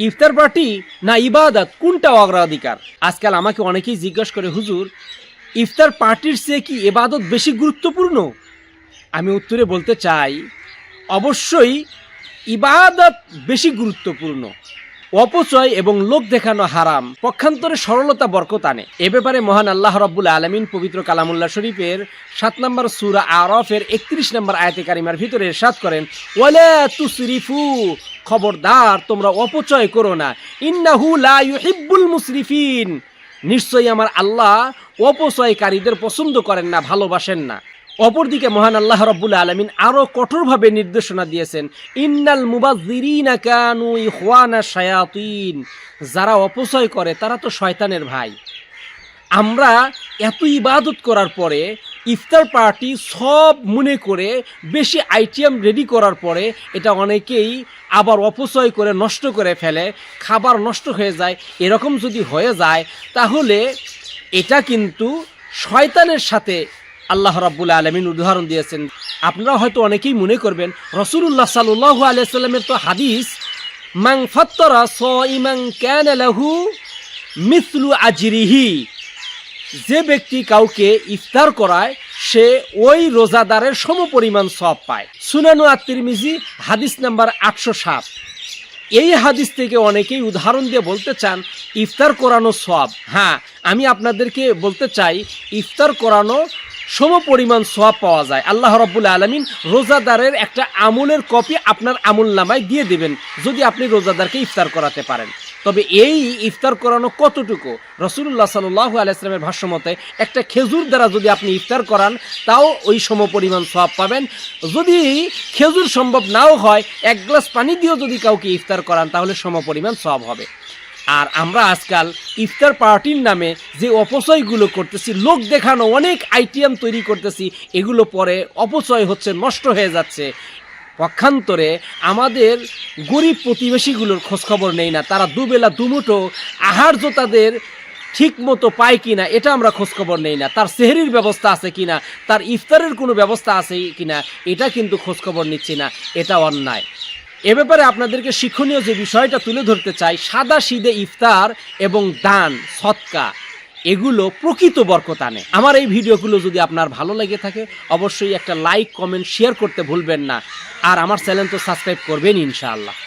ইফতার party না ইবাদত কোনটা অগ্রাধিকার? আজকাল আমাকে অনেকেই জিজ্ঞাসা করে, হুজুর ইফতার পার্টির চেয়ে কি ইবাদত বেশি গুরুত্বপূর্ণ? আমি উত্তরে বলতে চাই, অবশ্যই ইবাদত বেশি গুরুত্বপূর্ণ। অপচয় এবং লোক দেখানো হারাম, পক্ষান্তরে সরলতা বরকত আনে। এ ব্যাপারে মহান আল্লাহ রাব্বুল আলামিন পবিত্র কালামুল্লাহ শরীফের 7 নম্বর সূরা আরাফের 31 নম্বর আয়াতে কারিমার ভিতরে ইরশাদ করেন, ওয়ালা তুসরিফু, খবরদার তোমরা অপচয় করো না, ইন্নাহু লা ইউহিব্বুল মুসরিফিন, নিশ্চয়ই আমার আল্লাহ অপচয়কারীদের পছন্দ করেন না, ভালোবাসেন না। অপরদিকে মহান আল্লাহ রাব্বুল আলামিন আরো কঠোরভাবে নির্দেশনা দিয়েছেন, ইন্নাল মুবাযযিরিনা কানু ইখওয়ানা শায়াতিন, যারা অপচয় করে তারা তো শয়তানের ভাই। আমরা এত ইবাদত করার পরে ইফতার পার্টি সব মনে করে বেশি আইটেম রেডি করার পরে এটা অনেকেই আবার অপচয় করে নষ্ট করে ফেলে, খাবার নষ্ট হয়ে যায়। এরকম যদি হয়ে যায় তাহলে এটা কিন্তু শয়তানের সাথে আল্লাহ রাব্বুল আলামিন উদাহরণ দিয়েছেন। আপনারা হয়তো অনেকেই মনে করবেন, রাসূলুল্লাহ সাল্লাল্লাহু আলাইহি সাল্লামের তো হাদিস, মান ফাত্তারা সাইমান কানা লাহু মিসলু আজরিহি, যে ব্যক্তি কাউকে ইফতার করায় সে ওই রোজাদারের সমপরিমাণ সওয়াব পায়। সুনানু আত-তিরমিজি হাদিস নাম্বার 807। এই হাদিস থেকে অনেকেই উদাহরণ দিয়ে বলতে চান ইফতার করানো সওয়াব। হ্যাঁ, আমি আপনাদেরকে বলতে চাই ইফতার করানো সমপরিমাণ সওয়াব পাওয়া যায়। আল্লাহ রাব্বুল আলামিন রোজাদারের একটা আমলের কপি আপনার আমলনামায় দিয়ে দেবেন যদি আপনি রোজাদারকে ইফতার করাতে পারেন। তবে এই ইফতার করানো কতটুকু? রাসূলুল্লাহ সাল্লাল্লাহু আলাইহি ওয়াসাল্লামের ভাষ্যমতে একটা খেজুর দ্বারা যদি আপনি ইফতার করান তাও ওই সমপরিমাণ সওয়াব পাবেন। যদি খেজুর সম্ভব নাও হয়, এক গ্লাস পানি দিয়েও যদি কাউকে ইফতার করান তাহলে সমপরিমাণ সওয়াব হবে। আর আমরা আজকাল ইফতার পার্টির নামে যে অপচয়গুলো করতেছি, লোক দেখানো অনেক আইটেম তৈরি করতেছি, এগুলো পরে অপচয় হচ্ছে, নষ্ট হয়ে যাচ্ছে। পক্ষান্তরে আমাদের গরিব প্রতিবেশীগুলোর খোঁজখবর নেই না, তারা দুবেলা দুমুঠো আহার্য তাদের ঠিক মতো পায় কিনা এটা আমরা খোঁজখবর নেই না, তার সেহরির ব্যবস্থা আছে কিনা, তার ইফতারের কোনো ব্যবস্থা আছে কিনা এটা কিন্তু খোঁজখবর নিচ্ছি না, এটা অন্যায়। এ ব্যাপারে আপনাদেরকে শিক্ষণীয় যে বিষয়টা তুলে ধরতে চাই, সাদা সিধে ইফতার এবং দান সদকা এগুলো প্রকৃত বরকত আনে। আমার এই ভিডিওগুলো যদি আপনার ভালো লেগে থাকে অবশ্যই একটা লাইক, কমেন্ট, শেয়ার করতে ভুলবেন না। আর আমার চ্যানেল তো সাবস্ক্রাইব করবেন ইনশাআল্লাহ।